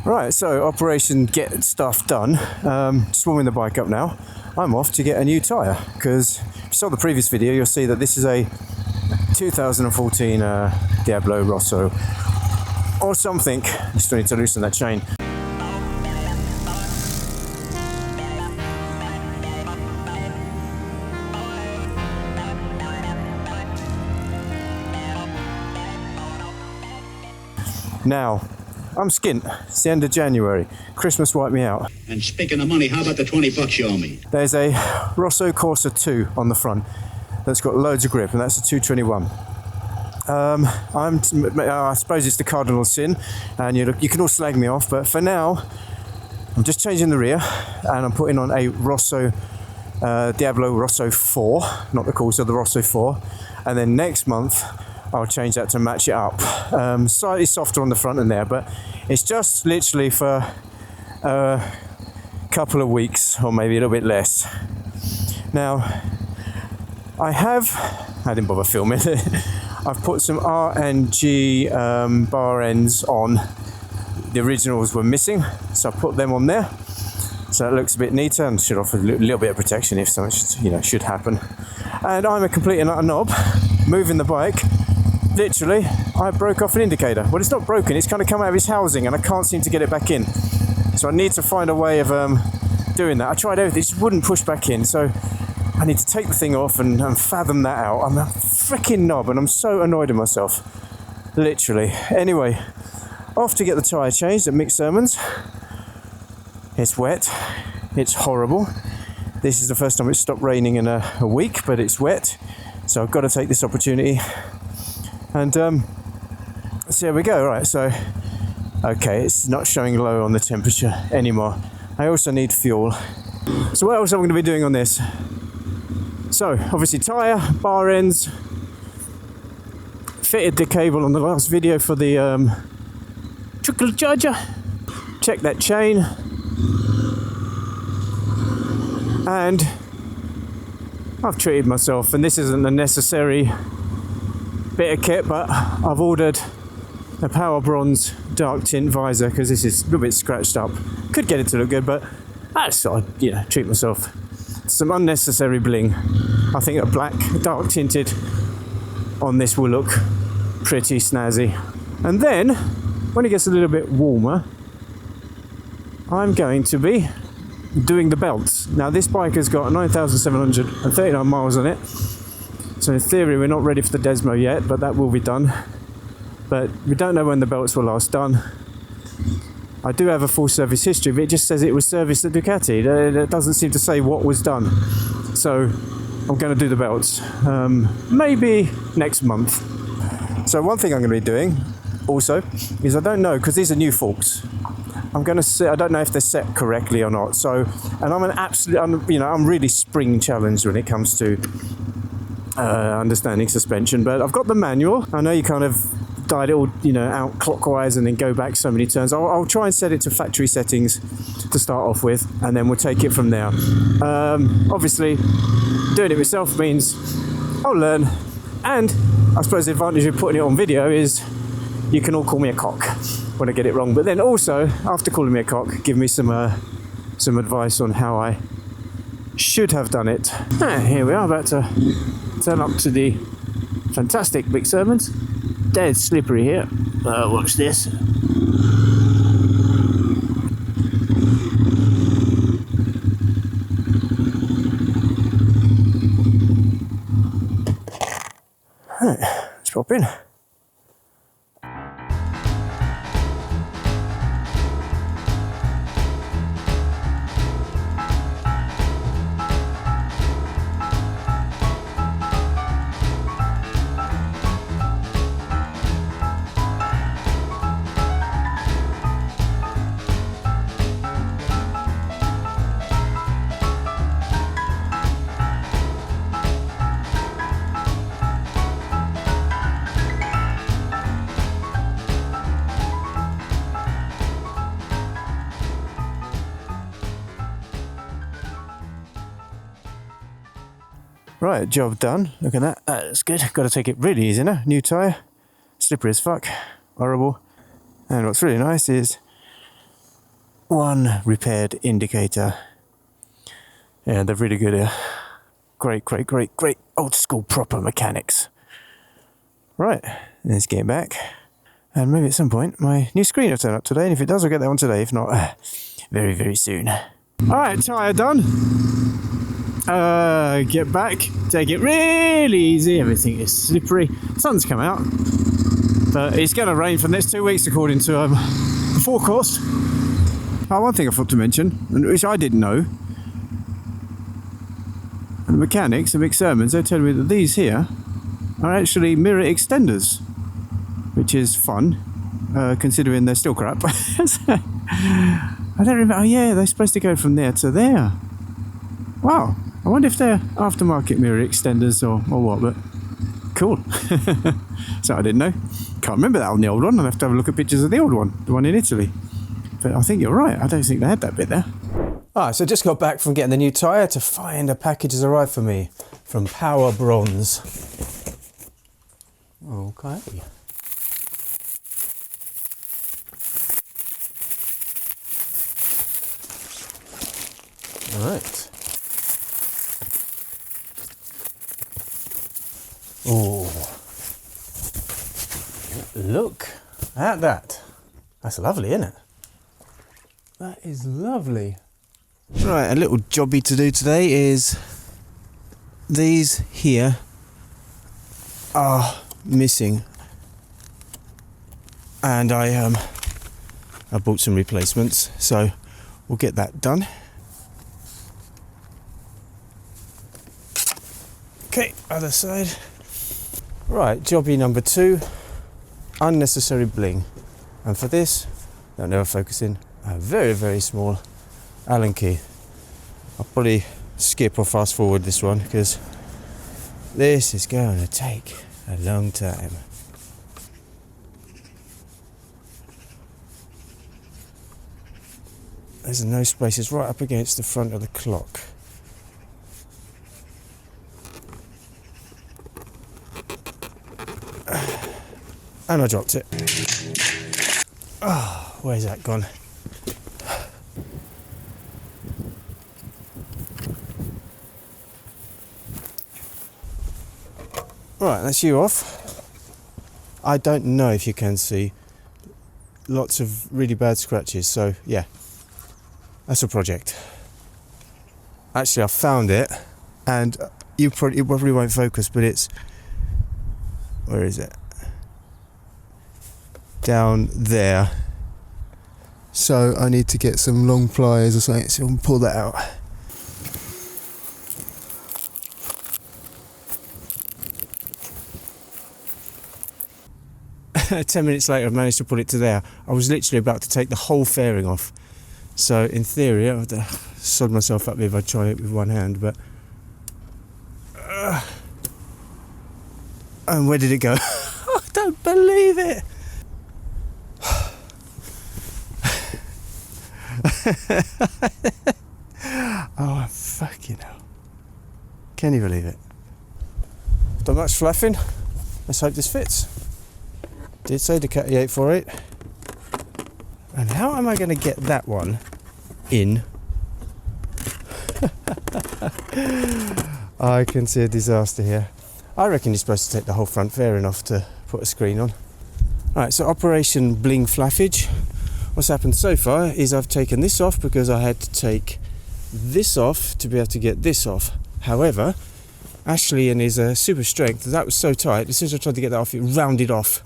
Right, so Operation Get Stuff Done. Just warming the bike up now. I'm off to get a new tyre because if you saw the previous video, you'll see that this is a 2014 Diablo Rosso or something. Just need to loosen that chain. Now, I'm skint. It's the end of January. Christmas wiped me out. And speaking of money, how about the 20 bucks you owe me? There's a Rosso Corsa 2 on the front that's got loads of grip, and that's a 221. I suppose it's the cardinal sin, and you can all slag me off, but for now, I'm just changing the rear, and I'm putting on a Rosso Diablo Rosso 4, not the Corsa, the Rosso 4, and then next month, I'll change that to match it up. Slightly softer on the front and there, but it's just literally for a couple of weeks or maybe a little bit less. Now, I didn't bother filming it. I've put some R and G bar ends on. The originals were missing, so I put them on there. So it looks a bit neater and should offer a little bit of protection if something should happen. And I'm a complete and utter knob, moving the bike. Literally, I broke off an indicator. Well, it's not broken, it's kind of come out of its housing and I can't seem to get it back in. So I need to find a way of doing that. I tried everything, it just wouldn't push back in. So I need to take the thing off and fathom that out. I'm a freaking knob and I'm so annoyed at myself. Literally. Anyway, off to get the tyre changed at Mick Sermon's. It's wet. It's horrible. This is the first time it's stopped raining in a week, but it's wet. So I've got to take this opportunity. And so here we go. Right, so okay, it's not showing low on the temperature anymore. I also need fuel. So what else am I going to be doing on this? So obviously tyre, bar ends, fitted the cable on the last video for the trickle charger. Check that chain, and I've treated myself, and this isn't a necessary bit of kit, but I've ordered a Power Bronze dark tint visor because this is a little bit scratched up. Could get it to look good, but I just thought I'd treat myself. Some unnecessary bling. I think a black dark tinted on this will look pretty snazzy. And then when it gets a little bit warmer, I'm going to be doing the belts. Now this bike has got 9,739 miles on it. So in theory, we're not ready for the Desmo yet, but that will be done. But we don't know when the belts were last done. I do have a full service history, but it just says it was serviced at Ducati. It doesn't seem to say what was done. So I'm going to do the belts, maybe next month. So one thing I'm going to be doing also is I don't know, because these are new forks. I'm going to see, I don't know if they're set correctly or not. So, and I'm really spring challenged when it comes to understanding suspension, but I've got the manual. I know you kind of dial it all, out clockwise and then go back so many turns. I'll try and set it to factory settings to start off with, and then we'll take it from there. Obviously, doing it myself means I'll learn, and I suppose the advantage of putting it on video is you can all call me a cock when I get it wrong, but then also, after calling me a cock, give me some advice on how I should have done it. Here we are, about to turn up to the fantastic Mick Sermon's. Dead slippery here. Watch this. Right, let's pop in. Right, job done. Look at that. That's good. Got to take it really easy now. New tyre. Slippery as fuck. Horrible. And what's really nice is one repaired indicator. Yeah, they're really good here. Great old school proper mechanics. Right, let's get back. And maybe at some point my new screen will turn up today, and if it does I'll get that one today, if not, very soon. Alright, tyre done. Get back, take it really easy, everything is slippery. Sun's come out, but it's going to rain for the next 2 weeks according to the forecast. Oh, one thing I forgot to mention, which I didn't know, the mechanics, the big sermons, they tell me that these here are actually mirror extenders, which is fun, considering they're still crap. I don't remember. Oh yeah, they're supposed to go from there to there. Wow, I wonder if they're aftermarket mirror extenders or what, but cool. So I didn't know. Can't remember that on the old one. I'll have to have a look at pictures of the old one, the one in Italy. But I think you're right, I don't think they had that bit there. Alright, so just got back from getting the new tyre to find a package has arrived for me from Power Bronze. Okay. Alright. Oh, look at that. That's lovely, isn't it? That is lovely. Right, a little jobby to do today is these here are missing, and I bought some replacements, so we'll get that done. Okay, other side. Right, jobby number 2, unnecessary bling, and for this, don't never focus in, a very small Allen key. I'll probably skip or fast forward this one because this is going to take a long time. There's no space, it's right up against the front of the clock. And I dropped it. Oh, where's that gone? Right, that's you off. I don't know if you can see lots of really bad scratches, so yeah, that's a project. Actually, I found it, and you probably won't focus, but it's, where is it? Down there. So I need to get some long pliers or something so I can pull that out. Ten minutes later I managed to put it to there. I was literally about to take the whole fairing off. So in theory I would sod myself up if I try it with one hand, but and where did it go? I don't believe it. Oh fucking hell. Can you believe it? Done much fluffing. Let's hope this fits. Did say Ducati 848. And how am I going to get that one in? I can see a disaster here. I reckon you're supposed to take the whole front fairing off to put a screen on. Alright, so Operation Bling Flaffage. What's happened so far is I've taken this off because I had to take this off to be able to get this off. However, Ashley and his super strength, that was so tight, as soon as I tried to get that off, it rounded off.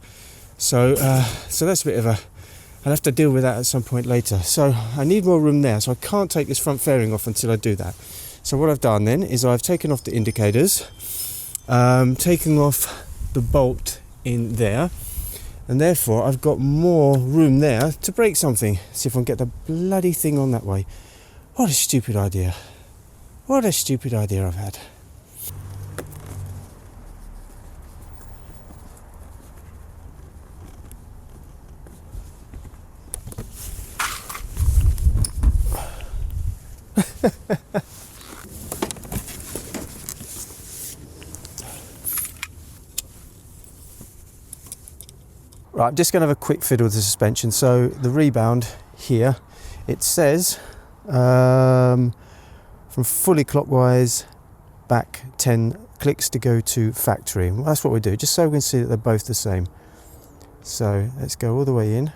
So that's a bit of a, I'll have to deal with that at some point later. So I need more room there, so I can't take this front fairing off until I do that. So what I've done then is I've taken off the indicators, taken off the bolt in there, and therefore I've got more room there to break something. See if I can get the bloody thing on that way. What a stupid idea. What a stupid idea I've had. Right, I'm just going to have a quick fiddle with the suspension. So the rebound here It says from fully clockwise back 10 clicks to go to factory. Well, that's what we do, just so we can see that they're both the same. So let's go all the way in.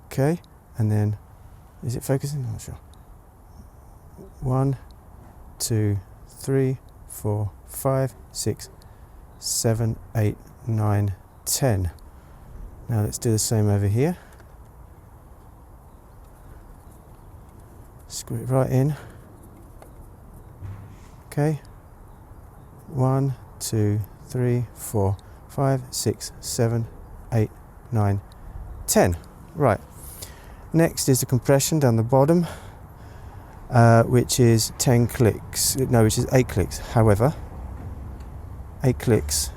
Okay, and then is it focusing? I'm not sure. 1, 2, 3, 4, 5, 6, 7, 8, 9, 10. Now let's do the same over here. Screw it right in. Okay. 1, 2, 3, 4, 5, 6, 7, 8, 9, 10. Right. Next is the compression down the bottom, which is 10 clicks. No, which is 8 clicks. However, 8 clicks,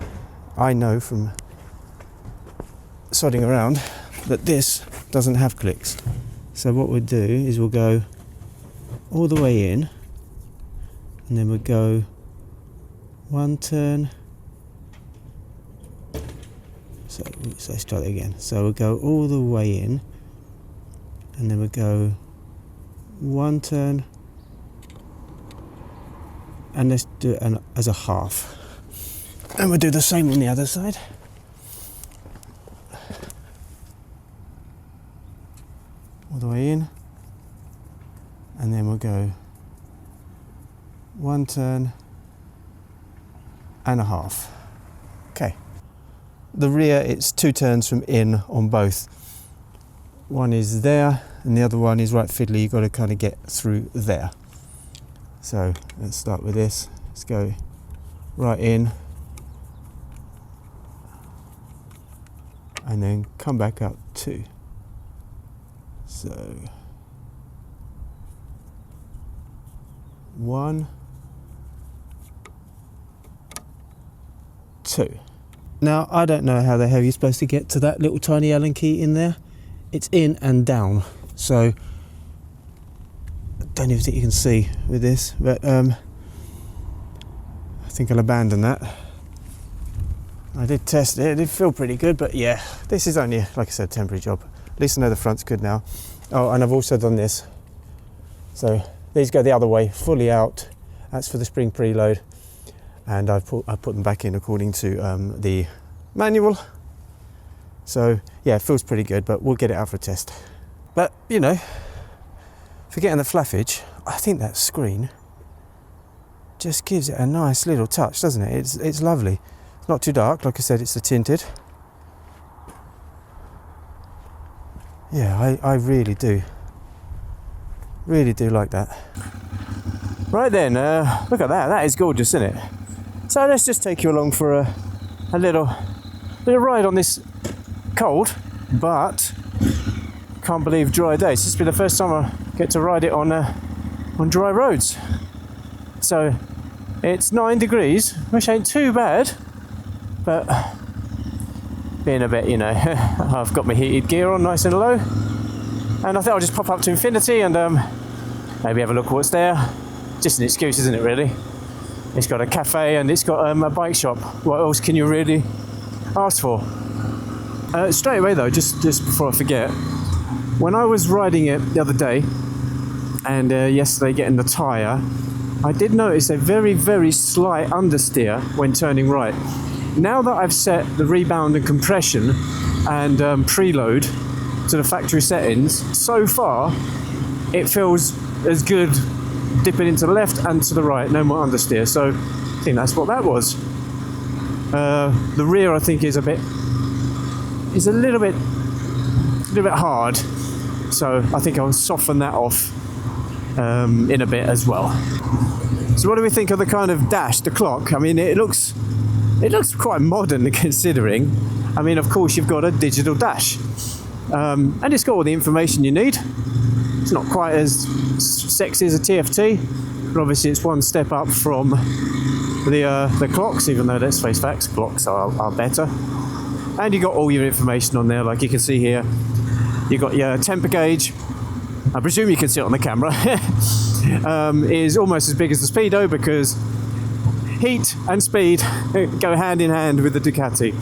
I know from sodding around that this doesn't have clicks. So what we'll do is we'll go all the way in, and then we'll go 1 turn. So let's try that again. So we'll go all the way in, and then we'll go 1 turn, and let's do it as a half. And we'll do the same on the other side. All the way in, and then we'll go 1 turn and a half. Okay. The rear, it's 2 turns from in on both. One is there and the other one is right fiddly. You've got to kind of get through there. So let's start with this. Let's go right in and then come back up 2. So 1, 2. Now I don't know how the hell you're supposed to get to that little tiny Allen key in there. It's in and down, so I don't even think you can see with this, but I think I'll abandon that. I did test it, it did feel pretty good, but yeah, this is only, like I said, a temporary job. At least I know the front's good now. Oh, and I've also done this. So these go the other way, fully out. That's for the spring preload. And I put them back in according to the manual. So yeah, it feels pretty good, but we'll get it out for a test. But you know, forgetting the flappage, I think that screen just gives it a nice little touch, doesn't it? It's lovely. It's not too dark, like I said, it's the tinted. Yeah, I really do like that. Right then, look at that. That is gorgeous, isn't it? So let's just take you along for a little ride on this cold, but can't believe dry day. This has been the first time I get to ride it on dry roads. So it's 9 degrees, which ain't too bad, but being a bit, you know, I've got my heated gear on nice and low, and I thought I'll just pop up to Infinity and maybe have a look at what's there. Just an excuse, isn't it, really? It's got a cafe and it's got a bike shop. What else can you really ask for? Straight away though, just before I forget, when I was riding it the other day and yesterday getting the tyre, I did notice a very, very slight understeer when turning right. Now that I've set the rebound and compression and preload to the factory settings, so far it feels as good dipping into the left and to the right, no more understeer. So I think that's what that was. The rear I think is a little bit hard, so I think I'll soften that off in a bit as well. So what do we think of the kind of dash, the clock? I mean, it looks quite modern considering. I mean, of course you've got a digital dash, and it's got all the information you need. It's not quite as sexy as a TFT, but obviously it's one step up from the clocks, even though, let's face facts, clocks are better. And you got all your information on there, like you can see here. You got your temper gauge. I presume you can see it on the camera. Is almost as big as the Speedo, because heat and speed go hand in hand with the Ducati.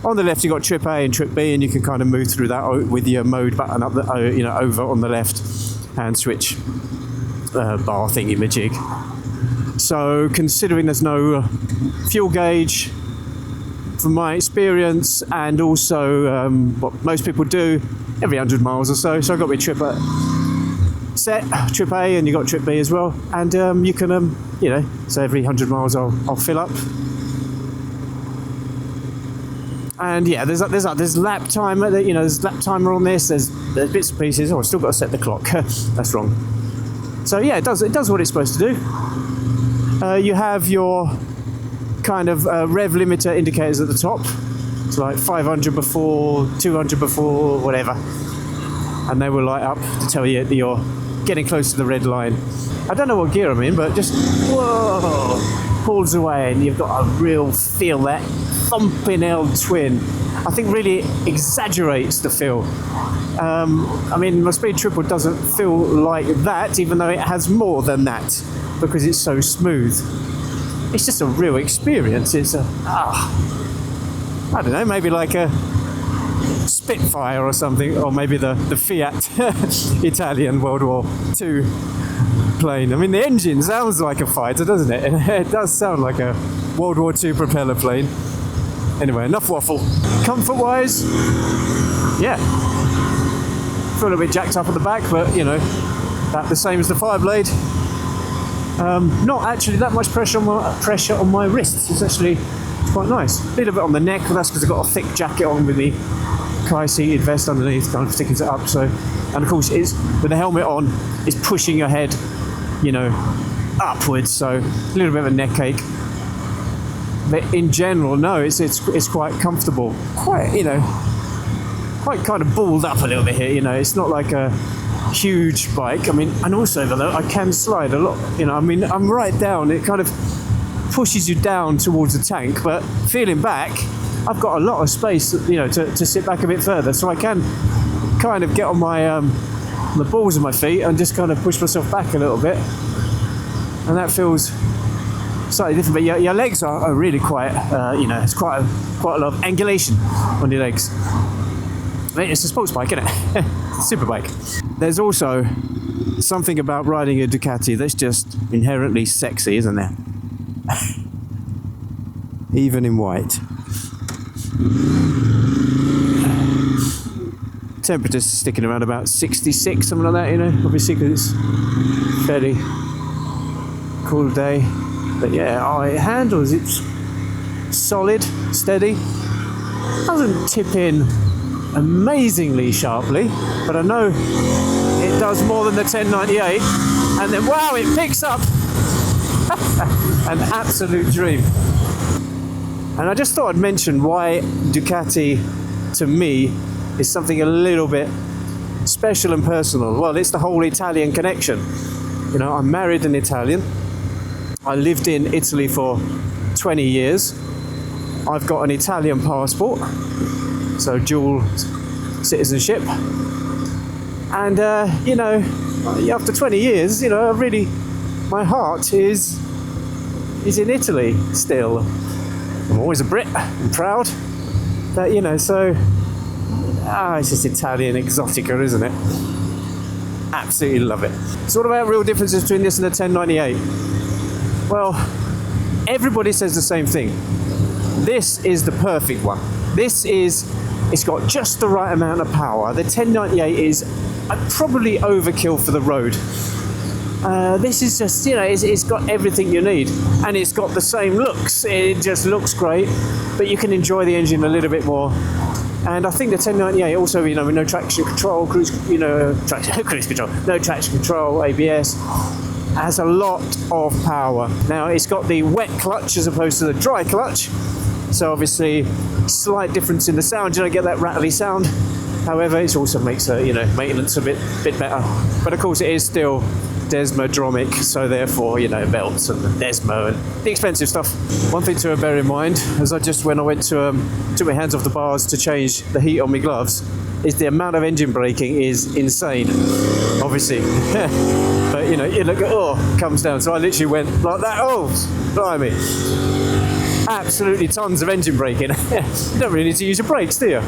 On the left, you've got trip A and trip B, and you can kind of move through that with your mode button up, over on the left hand switch bar thingy-majig. So, considering there's no fuel gauge, from my experience, and also what most people do every 100 miles or so. So I've got my trip A, and you got trip B as well. And you can, so every 100 miles I'll fill up. And yeah, there's lap timer. There's lap timer on this. There's bits and pieces. Oh, I've still got to set the clock. That's wrong. So yeah, it does what it's supposed to do. You have your kind of rev limiter indicators at the top. It's like 500 before, 200 before, whatever. And they will light up to tell you that you're getting close to the red line. I don't know what gear I'm in, but just pulls away, and you've got a real feel, that thumping L twin. I think really exaggerates the feel. My speed triple doesn't feel like that, even though it has more than that, because it's so smooth. It's just a real experience. It's I don't know, maybe like a Spitfire or something, or maybe the Fiat Italian World War II plane. I mean, the engine sounds like a fighter, doesn't it? And it does sound like a World War II propeller plane. Anyway, enough waffle. Comfort-wise, yeah, feel a little bit jacked up at the back, but that the same as the Fireblade. Not actually that much pressure on my wrists. It's actually quite nice. A little bit on the neck, but that's because I've got a thick jacket on with the Kai-seated vest underneath, kind of thickens it up. So, and of course, it's with the helmet on, it's pushing your head, upwards. So a little bit of a neck ache. But in general, no, it's quite comfortable. Quite kind of balled up a little bit here. It's not like a huge bike. I mean, and also though, I can slide a lot. I'm right down. It kind of pushes you down towards the tank, but feeling back, I've got a lot of space, to sit back a bit further, so I can kind of get on my the balls of my feet and just kind of push myself back a little bit, and that feels slightly different. But your legs are really quite, it's quite a lot of angulation on your legs. I mean, it's a sports bike, isn't it? Super bike. There's also something about riding a Ducati that's just inherently sexy, isn't there? Even in white. Temperature's sticking around about 66, something like that, obviously because it's fairly cool day. But yeah, it handles, it's solid, steady. Doesn't tip in amazingly sharply, but I know it does more than the 1098. And then, wow, it picks up. An absolute dream. And I just thought I'd mention why Ducati, to me, is something a little bit special and personal. Well, it's the whole Italian connection. I'm married an Italian. I lived in Italy for 20 years. I've got an Italian passport, so dual citizenship. And, after 20 years, really, my heart is in Italy still. I'm always a Brit and proud. But, so it's just Italian exotica, isn't it? Absolutely love it. So what about real differences between this and the 1098? Well, everybody says the same thing. This is the perfect one. It's got just the right amount of power. The 1098 is probably overkill for the road. This is just, it's got everything you need, and it's got the same looks. It just looks great, but you can enjoy the engine a little bit more. And I think the 1098 also, with no traction control, cruise control, no traction control, ABS, has a lot of power. Now it's got the wet clutch as opposed to the dry clutch, so obviously slight difference in the sound. You don't get that rattly sound. However, it also makes maintenance a bit better. But of course, it is still Desmodromic, so therefore, belts and the Desmo and the expensive stuff. One thing to bear in mind, as when I went to took my hands off the bars to change the heat on my gloves, is the amount of engine braking is insane, obviously. But you look at, comes down. So I literally went like that. Oh, blimey. absolutely tons of engine braking. You don't really need to use your brakes, do you?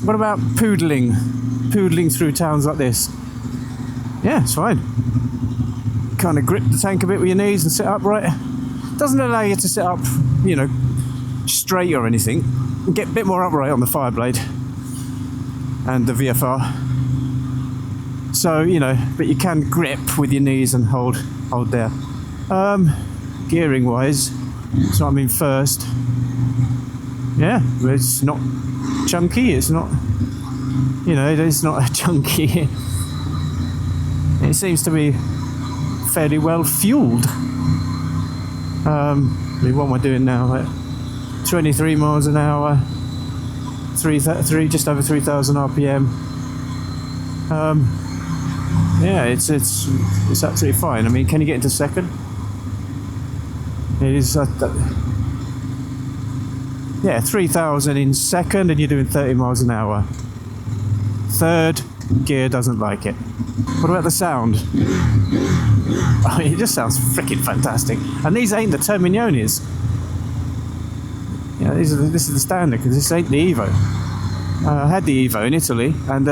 What about poodling? Poodling through towns like this? Yeah, it's fine. Kind of grip the tank a bit with your knees and sit upright. Doesn't allow you to sit up, you know, straight or anything. Get a bit more upright on the Fireblade and the VFR. So, you know, but you can grip with your knees and hold there. Gearing wise, so I'm in first. Yeah, it's not chunky, it's not, you know, it's not chunky. It seems to be fairly well fueled. I mean, what am I doing now? Like 23 miles an hour, just over 3,000 RPM. Yeah, it's absolutely fine. I mean, can you get into second? It is. Yeah, 3,000 in second, and you're doing 30 miles an hour. Third gear doesn't like it. What about the sound? I mean, it just sounds freaking fantastic. And these ain't the Terminiones. You know, this is the standard, because this ain't the Evo. I had the Evo in Italy, and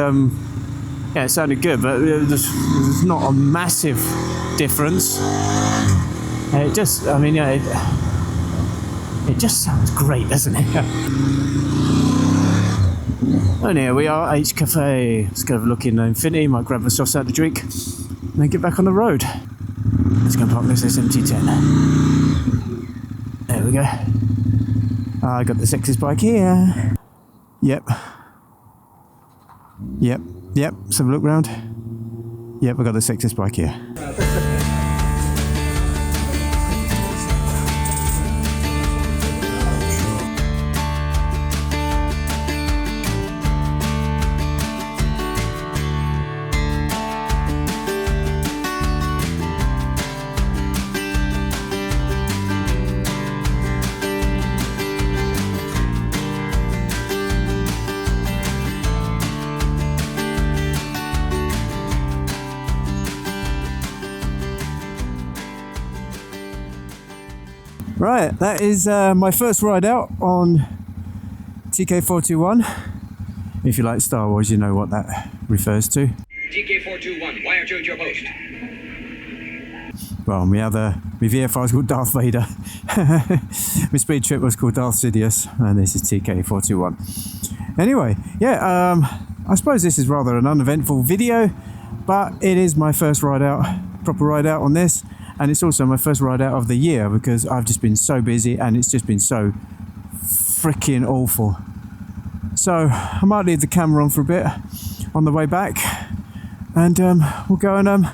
yeah, it sounded good, but there's not a massive difference. It just, I mean, yeah, it just sounds great, doesn't it? And here we are, H Cafe. Let's go have a look in Infinity, might grab myself something to drink, and then get back on the road. Let's go and park this SMT10. There we go. I got the sexiest bike here. Yep. Let's have a look round. Yep, I got the sexiest bike here. Right, that is my first ride out on TK421. If you like Star Wars, you know what that refers to. TK421, why aren't you at your post? Well, my VFR is called Darth Vader. My speed trip was called Darth Sidious, and this is TK421. Anyway, yeah, I suppose this is rather an uneventful video, but it is my first ride out, proper ride out on this. And it's also my first ride out of the year, because I've just been so busy and it's just been so freaking awful. So I might leave the camera on for a bit on the way back, and we'll go and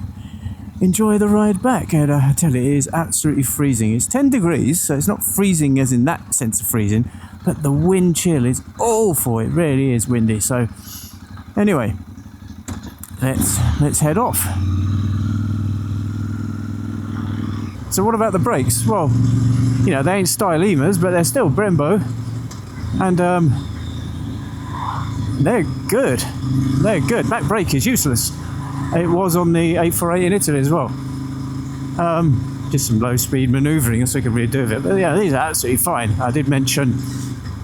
enjoy the ride back. And I tell you, it is absolutely freezing. It's 10 degrees, so it's not freezing as in that sense of freezing, but the wind chill is awful. It really is windy. So anyway, let's head off. So what about the brakes? Well, you know, they ain't Stylemas, but they're still Brembo, and they're good. They're good. Back brake is useless. It was on the 848 in Italy as well. Just some low-speed manoeuvring, so I could really do with it. But yeah, these are absolutely fine. I did mention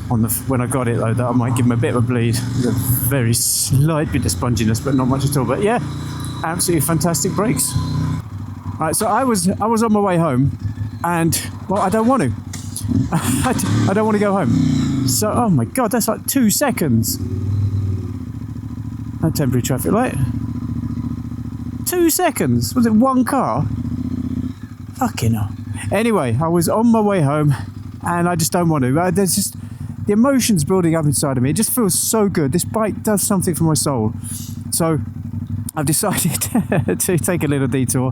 when I got it though that I might give them a bit of a bleed, a very slight bit of sponginess, but not much at all. But yeah, absolutely fantastic brakes. Right, so I was on my way home, and well, I don't want to. I don't want to go home. So, oh my god, that's like 2 seconds. That temporary traffic light. 2 seconds. Was it one car? Fucking hell. Anyway, I was on my way home, and I just don't want to. There's just the emotions building up inside of me. It just feels so good. This bike does something for my soul. So I've decided to take a little detour,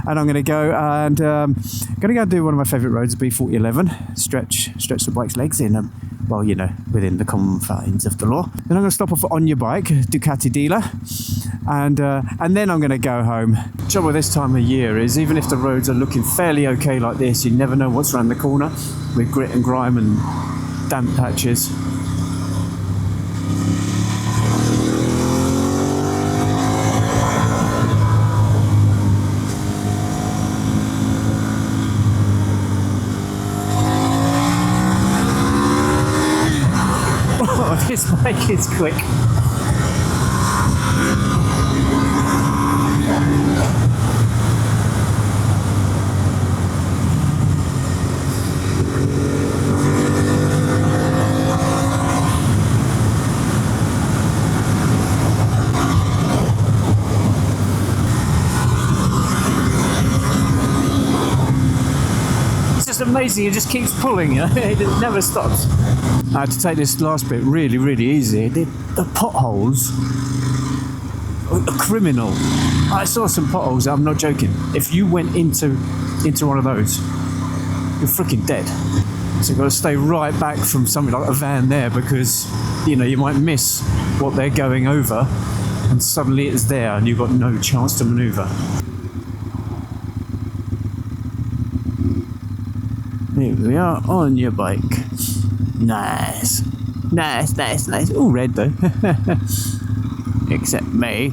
and I'm going to go and do one of my favourite roads, B4011. Stretch the bike's legs in, well, you know, within the confines of the law. Then I'm going to stop off On Your Bike, Ducati dealer, and then I'm going to go home. The trouble with this time of year is, even if the roads are looking fairly okay like this, you never know what's around the corner with grit and grime and damp patches. Make it quick. Amazing, it just keeps pulling, you know? It never stops. I had to take this last bit really, really easy. The potholes are criminal. I saw some potholes, I'm not joking. If you went into one of those, you're freaking dead. So you've got to stay right back from something like a van there, because, you know, you might miss what they're going over and suddenly it's there and you've got no chance to manoeuvre. Here we are on your bike. Nice. Nice, nice, nice. All red though. Except me.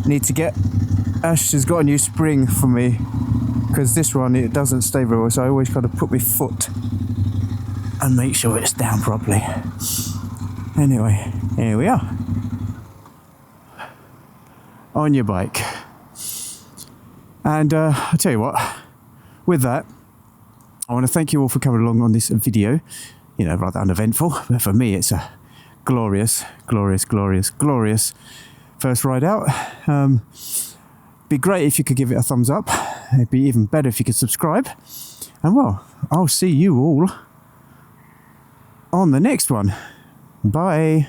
Need to get... Ash has got a new spring for me, because this one, it doesn't stay very well, so I always got to put my foot and make sure it's down properly. Anyway, here we are. On your bike. And I'll tell you what, with that, I want to thank you all for coming along on this video. You know, rather uneventful, but for me it's a glorious, glorious, glorious, glorious first ride out. Be great if you could give it a thumbs up. It'd be even better if you could subscribe. And well, I'll see you all on the next one. Bye.